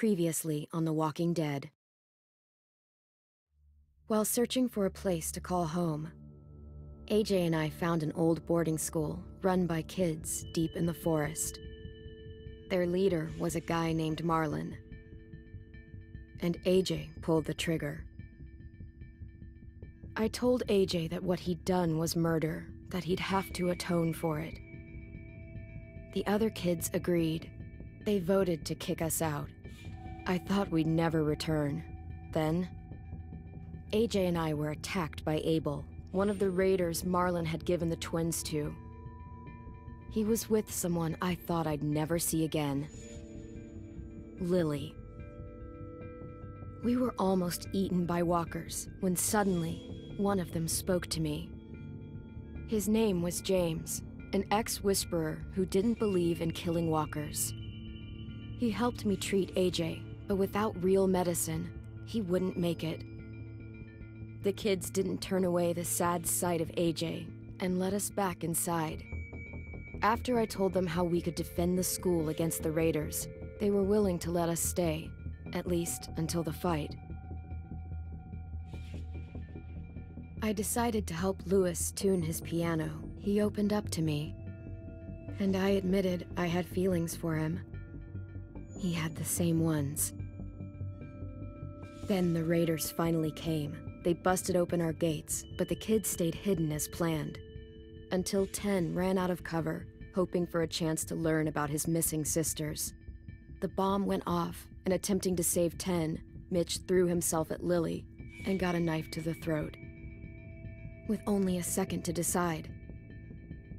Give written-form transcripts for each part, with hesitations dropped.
Previously on The Walking Dead. While searching for a place to call home, AJ and I found an old boarding school run by kids deep in the forest. Their leader was a guy named Marlon, and AJ pulled the trigger. I told AJ that what he'd done was murder, that he'd have to atone for it. The other kids agreed. They voted to kick us out. I thought we'd never return. Then, AJ and I were attacked by Abel, one of the raiders Marlon had given the twins to. He was with someone I thought I'd never see again. Lily. We were almost eaten by walkers when suddenly, one of them spoke to me. His name was James, an ex-whisperer who didn't believe in killing walkers. He helped me treat AJ, but without real medicine, he wouldn't make it. The kids didn't turn away the sad sight of AJ and let us back inside. After I told them how we could defend the school against the raiders, they were willing to let us stay, at least until the fight. I decided to help Louis tune his piano. He opened up to me, and I admitted I had feelings for him. He had the same ones. Then the raiders finally came. They busted open our gates, but the kids stayed hidden as planned. Until 10 ran out of cover, hoping for a chance to learn about his missing sisters. The bomb went off, and attempting to save 10, Mitch threw himself at Lily and got a knife to the throat. With only a second to decide,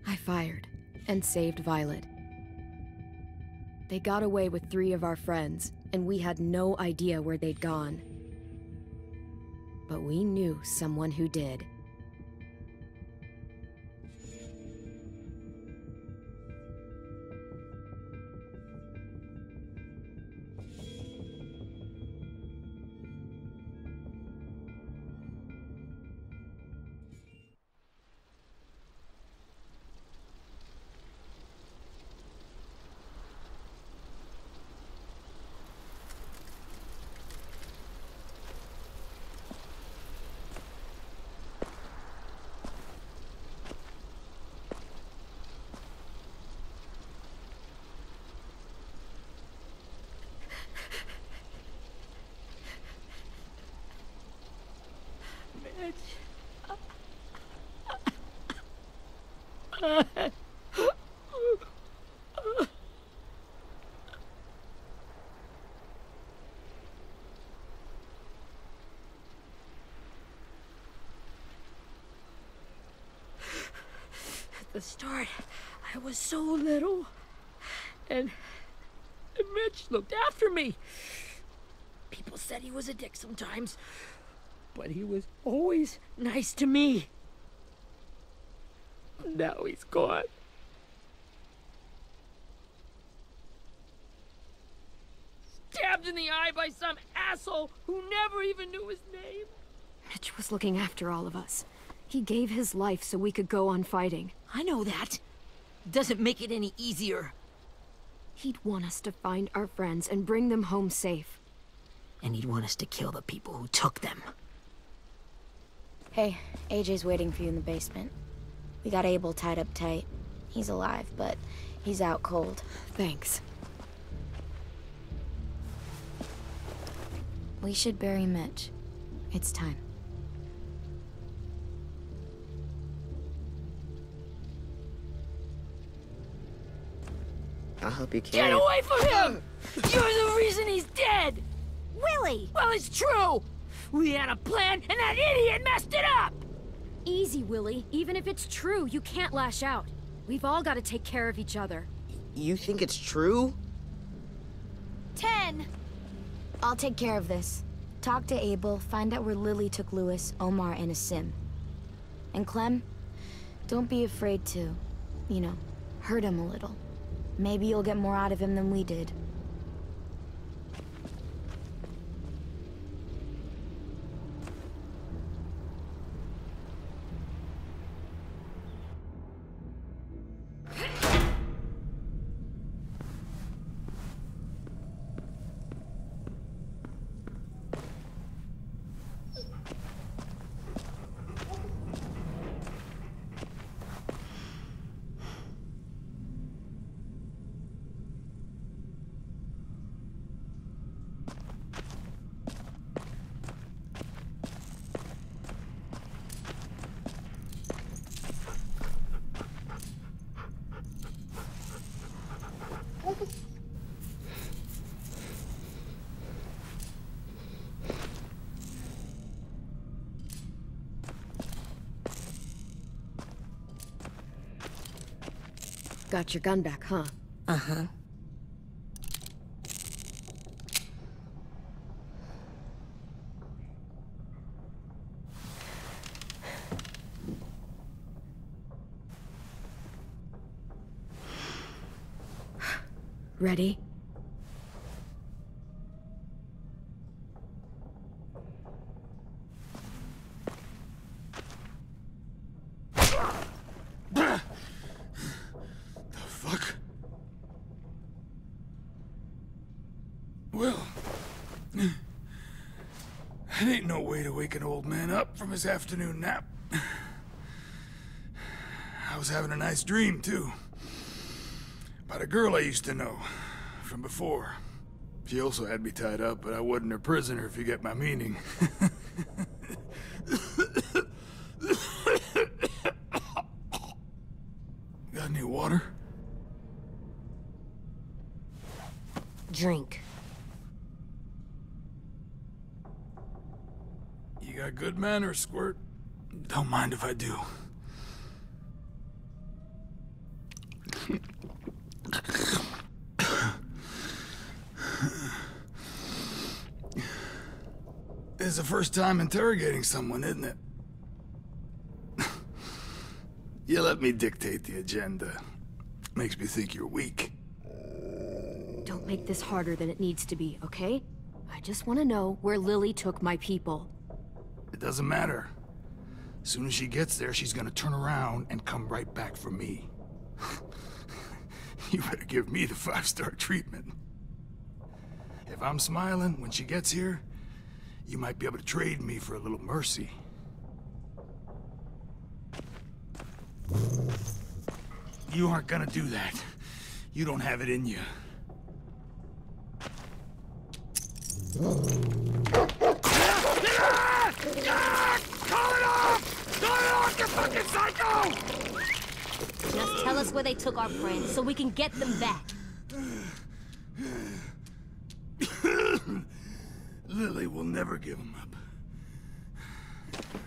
I fired and saved Violet. They got away with 3 of our friends, and we had no idea where they'd gone. But we knew someone who did. At the start, I was so little, and Mitch looked after me. People said he was a dick sometimes, but he was always nice to me. Now he's gone. Stabbed in the eye by some asshole who never even knew his name. Mitch was looking after all of us. He gave his life so we could go on fighting. I know that. Doesn't make it any easier. He'd want us to find our friends and bring them home safe. And he'd want us to kill the people who took them. Hey, AJ's waiting for you in the basement. We got Abel tied up tight. He's alive, but he's out cold. Thanks. We should bury Mitch. It's time. I'll help you carry Get away from him! You're the reason he's dead! Willie! Well, it's true! We had a plan, and that idiot messed it up! Easy, Willie. Even if it's true, you can't lash out. We've all got to take care of each other. You think it's true? 10! I'll take care of this. Talk to Abel, find out where Lily took Louis, Omar, and Asim. And Clem, don't be afraid to, hurt him a little. Maybe you'll get more out of him than we did. Got your gun back, huh? Uh-huh. Ready? Well, that ain't no way to wake an old man up from his afternoon nap. I was having a nice dream, too. About a girl I used to know from before. She also had me tied up, but I wasn't her prisoner, if you get my meaning. Got any water? Drink. You got good manners, Squirt. Don't mind if I do. It's the first time interrogating someone, isn't it? You let me dictate the agenda. Makes me think you're weak. Don't make this harder than it needs to be, okay? I just want to know where Lily took my people. It doesn't matter. As soon as she gets there, she's gonna turn around and come right back for me. You better give me the 5-star treatment. If I'm smiling when she gets here, you might be able to trade me for a little mercy. You aren't gonna do that. You don't have it in you. Call it off! Call it off, you fucking psycho! Just tell us where they took our friends so we can get them back. Lily will never give them up.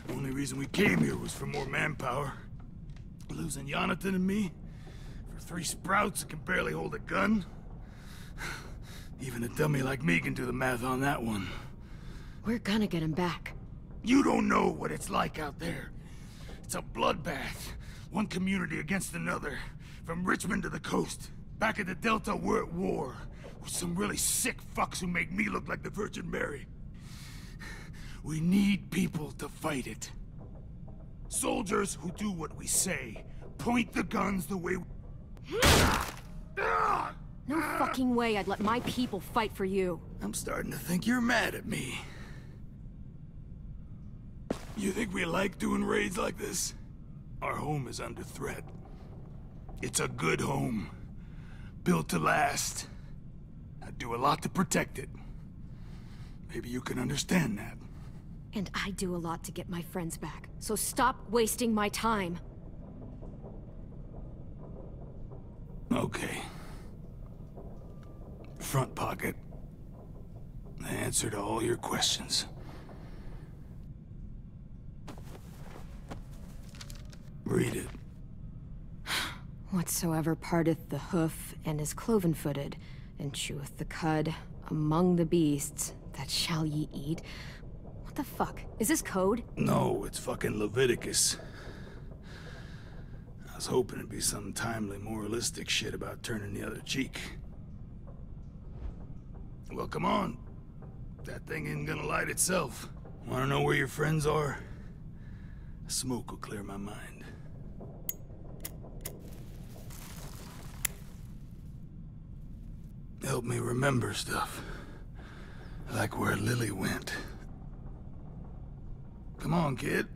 The only reason we came here was for more manpower. Losing Jonathan and me for 3 sprouts that can barely hold a gun. Even a dummy like me can do the math on that one. We're gonna get him back. You don't know what it's like out there. It's a bloodbath. One community against another. From Richmond to the coast. Back at the Delta, we're at war. With some really sick fucks who make me look like the Virgin Mary. We need people to fight it. Soldiers who do what we say. Point the guns the way we... No fucking way I'd let my people fight for you. I'm starting to think you're mad at me. You think we like doing raids like this? Our home is under threat. It's a good home. Built to last. I'd do a lot to protect it. Maybe you can understand that. And I do a lot to get my friends back. So stop wasting my time. Okay. Front pocket. The answer to all your questions. Read it. Whatsoever parteth the hoof and is cloven-footed, and cheweth the cud among the beasts, that shall ye eat. What the fuck? Is this code? No, it's fucking Leviticus. I was hoping it'd be some timely, moralistic shit about turning the other cheek. Well, come on. That thing ain't gonna light itself. Wanna know where your friends are? Smoke will clear my mind. Help me remember stuff. Like where Lily went. Come on, kid.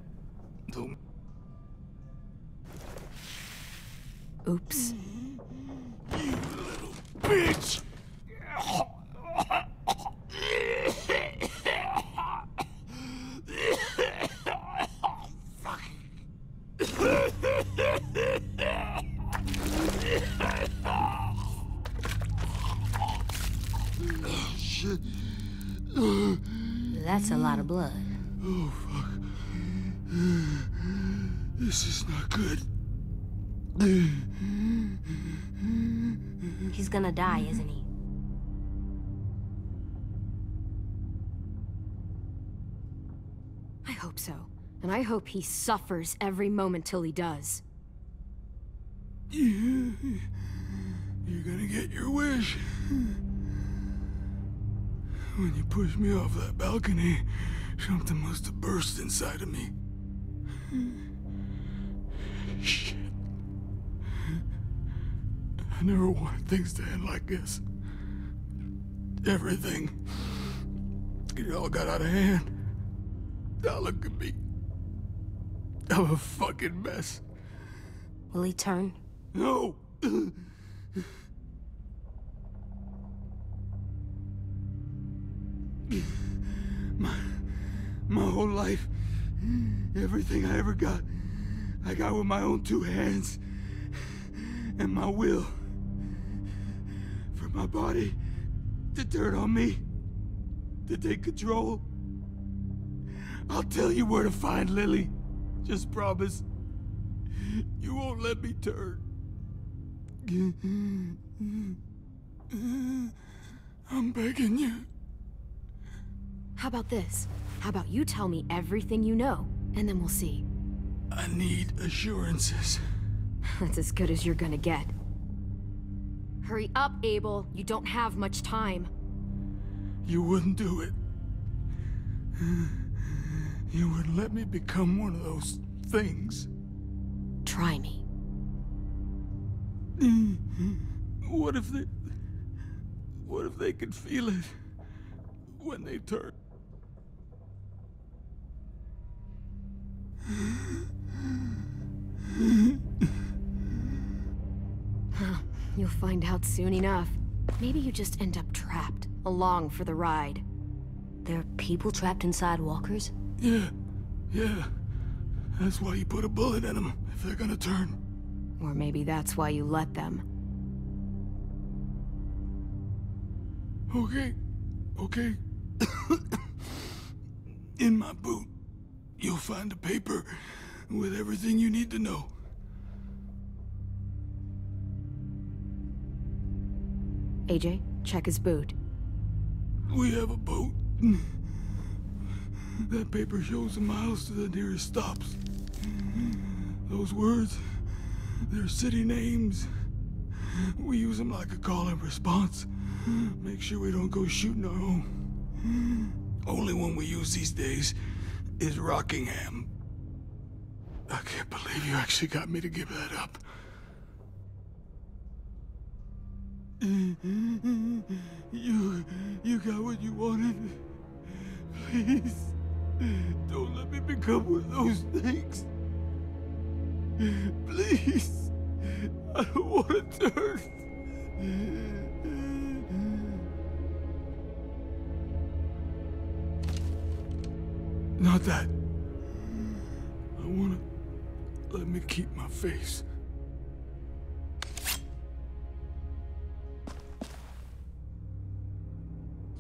Oops. You little bitch! Shit. That's a lot of blood. Oh, fuck. This is not good. He's gonna die, isn't he? I hope so. And I hope he suffers every moment till he does. You're gonna get your wish. When you pushed me off that balcony, something must have burst inside of me. Shit. I never wanted things to end like this. Everything. It all got out of hand. Now look at me. I'm a fucking mess. Will he turn? No! My whole life, everything I ever got, I got with my own two hands and my will. For my body to turn on me, to take control. I'll tell you where to find Lily. Just promise. You won't let me turn. I'm begging you. How about this? How about you tell me everything you know, and then we'll see. I need assurances. That's as good as you're gonna get. Hurry up, Abel. You don't have much time. You wouldn't do it. You wouldn't let me become one of those things. Try me. What if they could feel it when they turn? You'll find out soon enough. Maybe you just end up trapped, along for the ride. There are people trapped inside walkers? Yeah. That's why you put a bullet in them, if they're gonna turn. Or maybe that's why you let them. Okay. In my boot, you'll find a paper with everything you need to know. AJ, check his boot. We have a boat. That paper shows the miles to the nearest stops. Those words, they're city names. We use them like a call and response. Make sure we don't go shooting our own. Only one we use these days is Rockingham. I can't believe you actually got me to give that up. You got what you wanted. Please, don't let me become one of those things. Please, I don't want to turn. Not that. I want to let me keep my face.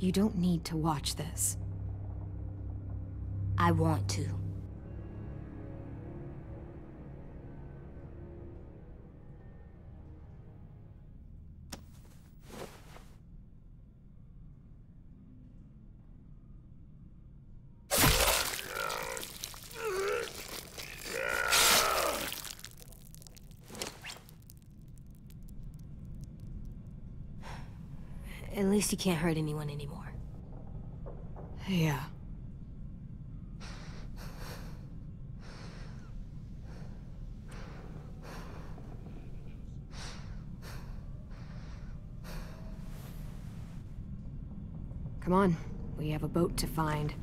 You don't need to watch this. I want to. At least he can't hurt anyone anymore. Yeah. Come on, we have a boat to find.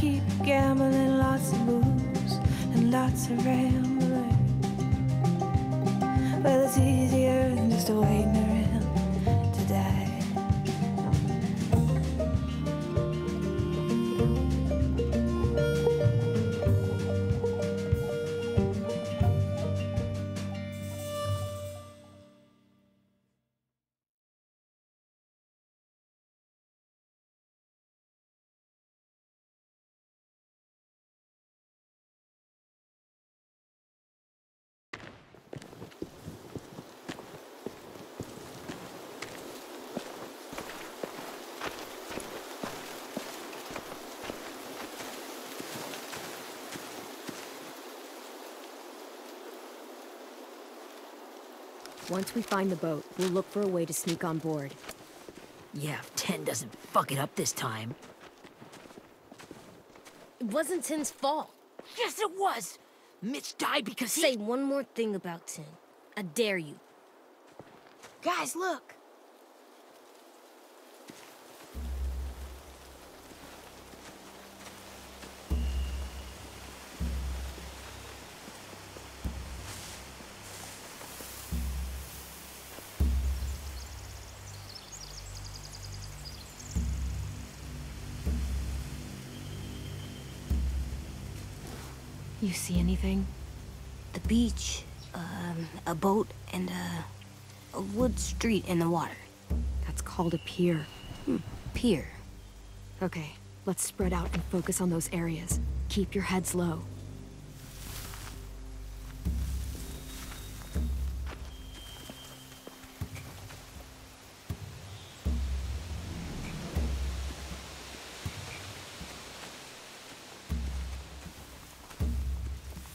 keep gambling, lots of booze and lots of rambling. Well, it's easier than just waiting around to die. Once we find the boat, we'll look for a way to sneak on board. Yeah, if 10 doesn't fuck it up this time. It wasn't Tin's fault. Yes, it was! Mitch died because Say one more thing about Tin. I dare you. Guys, look! You see anything? The beach, a boat, and a wood street in the water. That's called a pier. Pier. Okay, let's spread out and focus on those areas. Keep your heads low.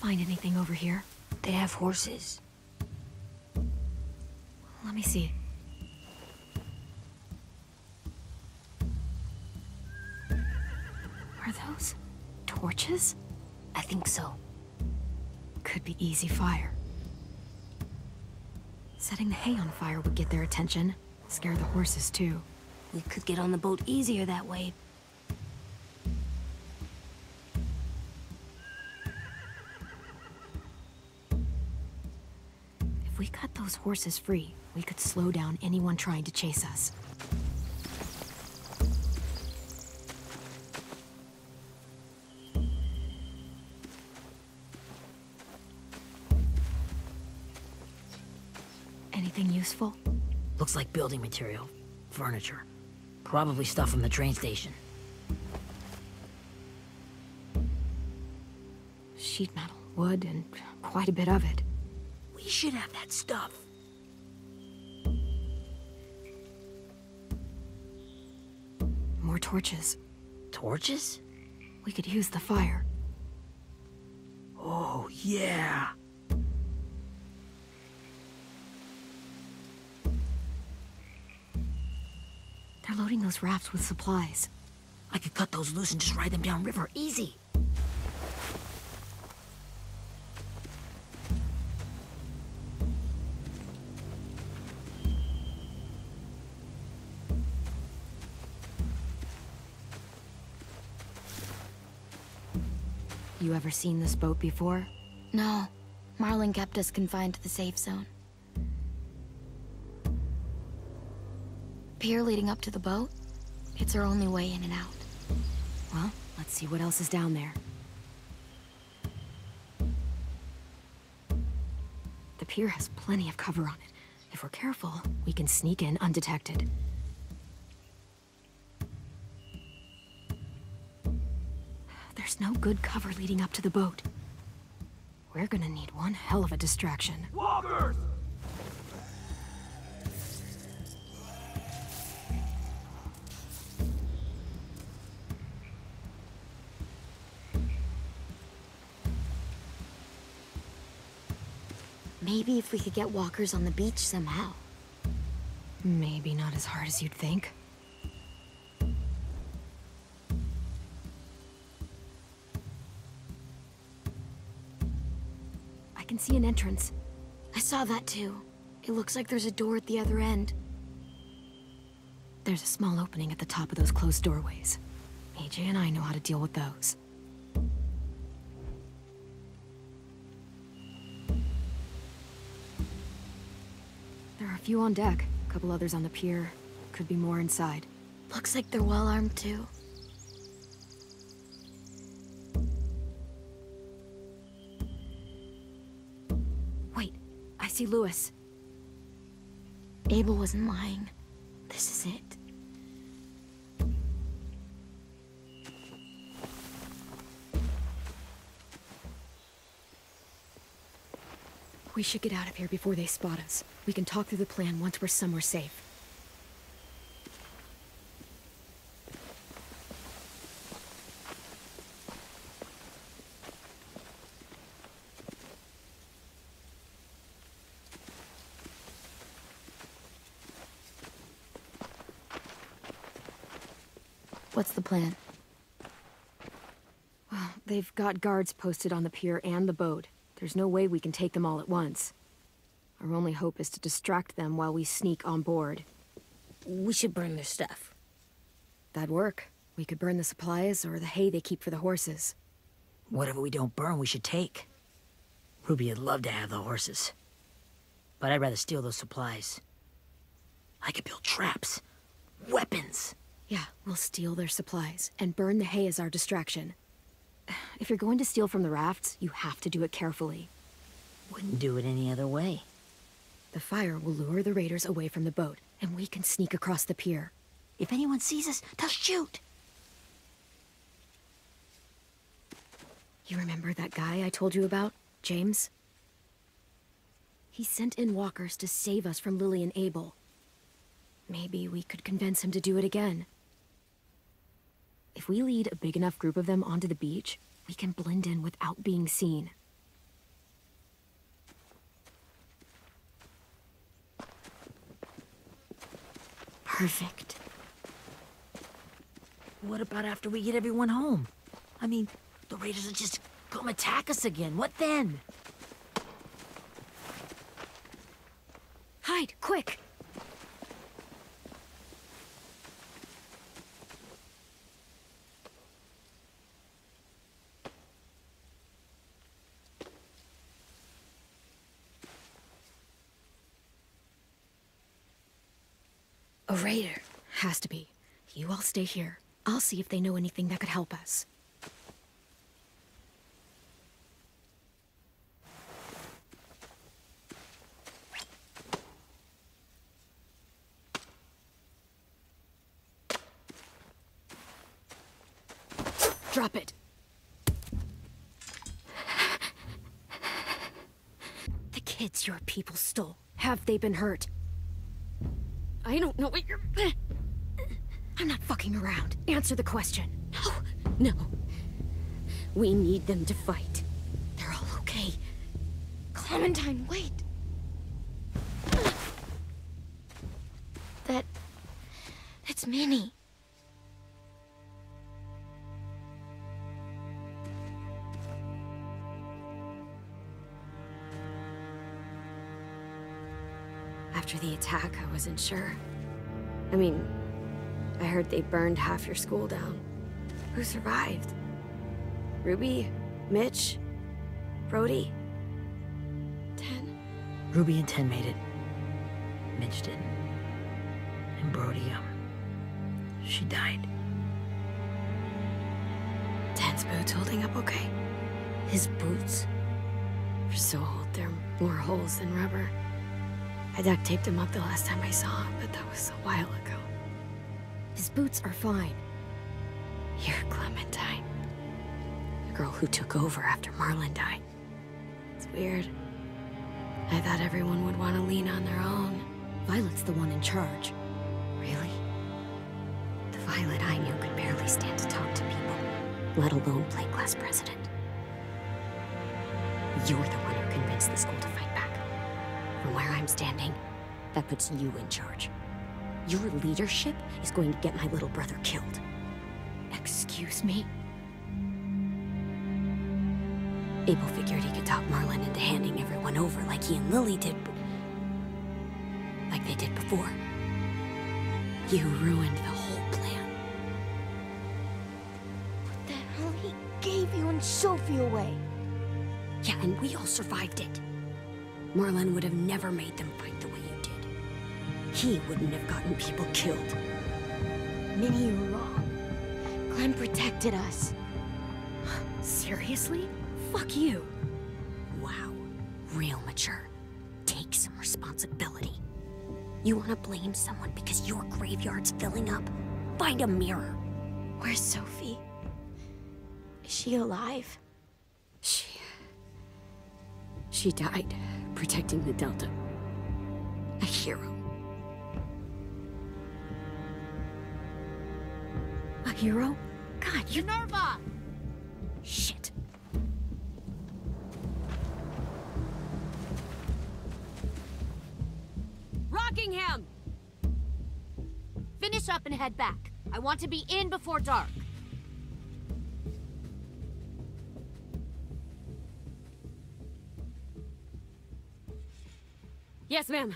Find anything over here? They have horses. Let me see. Are those torches? I think so. Could be easy fire. Setting the hay on fire would get their attention. Scare the horses, too. We could get on the boat easier that way. If we cut those horses free, we could slow down anyone trying to chase us. Anything useful? Looks like building material. Furniture. Probably stuff from the train station. Sheet metal, wood, and quite a bit of it. We should have that stuff. More torches. Torches? We could use the fire. Oh, yeah. They're loading those rafts with supplies. I could cut those loose and just ride them downriver. Easy. You ever seen this boat before? No. Marlin kept us confined to the safe zone. Pier leading up to the boat? It's our only way in and out. Well, let's see what else is down there. The pier has plenty of cover on it. If we're careful, we can sneak in undetected. There's no good cover leading up to the boat. We're gonna need one hell of a distraction. Walkers! Maybe if we could get walkers on the beach somehow. Maybe not as hard as you'd think. I can see an entrance. I saw that too. It looks like there's a door at the other end. There's a small opening at the top of those closed doorways. AJ and I know how to deal with those. There are a few on deck, a couple others on the pier. Could be more inside. Looks like they're well armed too. Wait, I see Lewis. Abel wasn't lying. This is it. We should get out of here before they spot us. We can talk through the plan once we're somewhere safe. What's the plan? Well, they've got guards posted on the pier and the boat. There's no way we can take them all at once. Our only hope is to distract them while we sneak on board. We should burn their stuff. That'd work. We could burn the supplies or the hay they keep for the horses. Whatever we don't burn, we should take. Ruby would love to have the horses. But I'd rather steal those supplies. I could build traps. Weapons. Yeah, we'll steal their supplies and burn the hay as our distraction. If you're going to steal from the rafts, you have to do it carefully. Wouldn't do it any other way. The fire will lure the raiders away from the boat, and we can sneak across the pier. If anyone sees us, they'll shoot. You remember that guy I told you about, James? He sent in walkers to save us from Lily and Abel. Maybe we could convince him to do it again. If we lead a big enough group of them onto the beach, we can blend in without being seen. Perfect. What about after we get everyone home? I mean, the raiders will just come attack us again. What then? Hide, quick! A raider. Has to be. You all stay here. I'll see if they know anything that could help us. Drop it. The kids your people stole. Have they been hurt? I don't know what you're... I'm not fucking around. Answer the question. No. We need them to fight. They're all okay. Clementine, wait. That's Minnie. After the attack, I wasn't sure. I mean, I heard they burned half your school down. Who survived? Ruby? Mitch? Brody? 10? Ruby and 10 made it. Mitch didn't. And Brody, she died. 10's boots holding up okay? His boots. They're so old, there are more holes than rubber. I duct taped him up the last time I saw him, but that was a while ago. His boots are fine. You're Clementine. The girl who took over after Marlon died. It's weird. I thought everyone would want to lean on their own. Violet's the one in charge. Really? The Violet I knew could barely stand to talk to people, let alone play class president. You're the one who convinced the school to fight back. From where I'm standing, that puts you in charge. Your leadership is going to get my little brother killed. Excuse me? Abel figured he could talk Marlon into handing everyone over like he and Lily did, like they did before. You ruined the whole plan. send Sophie away. Yeah, and we all survived it. Marlon would have never made them fight the way you did. He wouldn't have gotten people killed. Minnie, you're wrong. Clem protected us. Seriously? Fuck you. Wow. Real mature. Take some responsibility. You want to blame someone because your graveyard's filling up? Find a mirror. Where's Sophie? Is she alive? She died protecting the Delta. A hero. A hero? God, you're... Minerva! Shit. Rockingham! Finish up and head back. I want to be in before dark. Yes, ma'am.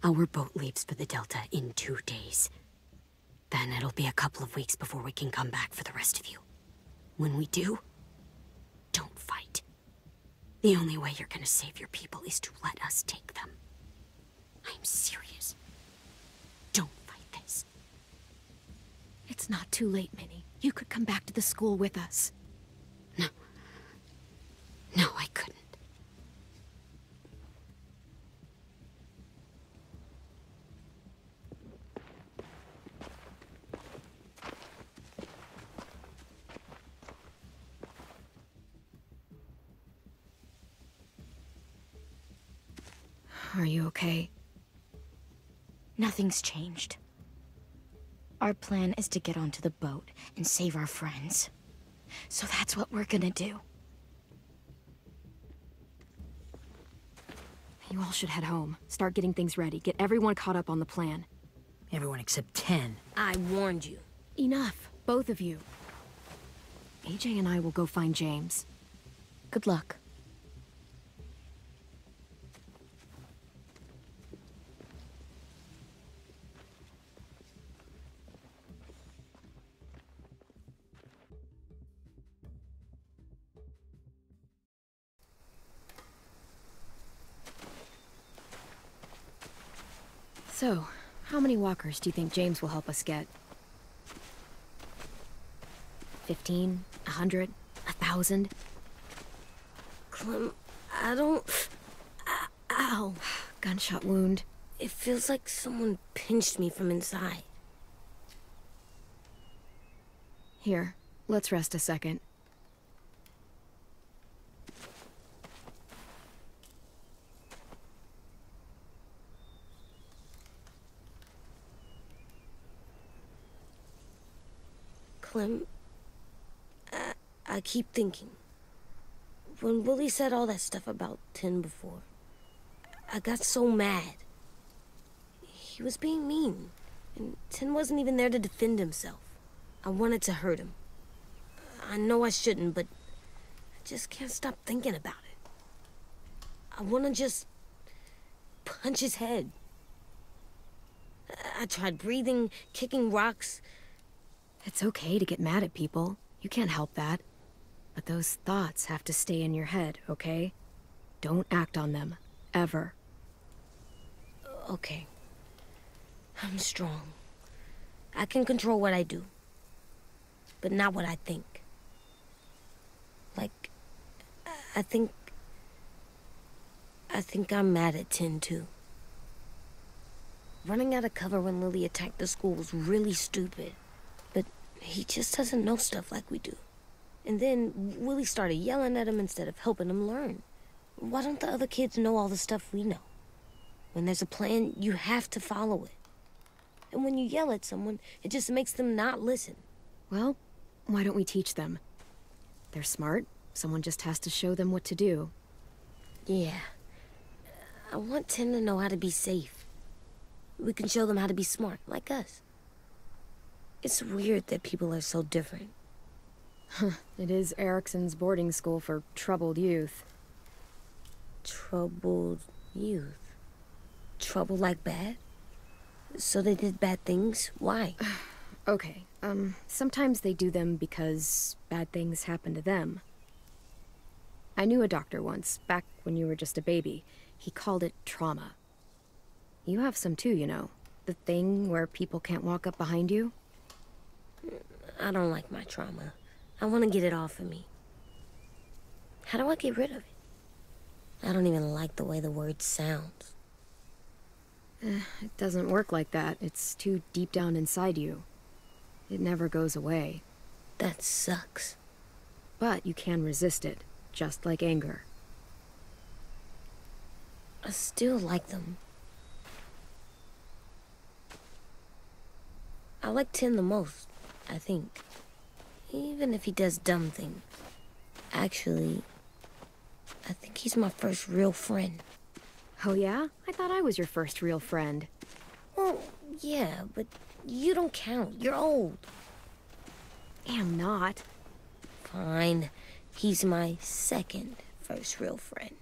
Our boat leaves for the Delta in 2 days. Then it'll be a couple of weeks before we can come back for the rest of you. When we do, don't fight. The only way you're gonna save your people is to let us take them. I'm serious. Don't fight this. It's not too late, Minnie. You could come back to the school with us. No. No, I couldn't. Are you okay? Nothing's changed. Our plan is to get onto the boat and save our friends. So that's what we're gonna do. You all should head home. Start getting things ready. Get everyone caught up on the plan. Everyone except 10. I warned you. Enough, both of you. AJ and I will go find James. Good luck. So, how many walkers do you think James will help us get? 15? 100? 1,000? Clem, I don't... Ow. Gunshot wound. It feels like someone pinched me from inside. Here, let's rest a second. Clem, I keep thinking. When Willie said all that stuff about 10 before, I got so mad. He was being mean, and 10 wasn't even there to defend himself. I wanted to hurt him. I know I shouldn't, but I just can't stop thinking about it. I want to just punch his head. I tried breathing, kicking rocks. It's okay to get mad at people. You can't help that. But those thoughts have to stay in your head, okay? Don't act on them. Ever. Okay. I'm strong. I can control what I do. But not what I think. Like, I think I'm mad at 10 too. Running out of cover when Lily attacked the school was really stupid. But he just doesn't know stuff like we do. And then Willie started yelling at him instead of helping him learn. Why don't the other kids know all the stuff we know? When there's a plan, you have to follow it. And when you yell at someone, it just makes them not listen. Well, why don't we teach them? They're smart. Someone just has to show them what to do. Yeah. I want 10 to know how to be safe. We can show them how to be smart, like us. It's weird that people are so different. It is Erickson's boarding school for troubled youth. Troubled youth? Trouble like bad? So they did bad things? Why? Okay, sometimes they do them because bad things happen to them. I knew a doctor once, back when you were just a baby. He called it trauma. You have some too, you know. The thing where people can't walk up behind you. I don't like my trauma. I want to get it off of me. How do I get rid of it? I don't even like the way the word sounds. It doesn't work like that. It's too deep down inside you. It never goes away. That sucks. But you can resist it, just like anger. I still like them. I like Tin the most, I think. Even if he does dumb things. Actually, I think he's my first real friend. Oh yeah? I thought I was your first real friend. Well, yeah, but you don't count. You're old. I'm not. Fine. He's my second first real friend.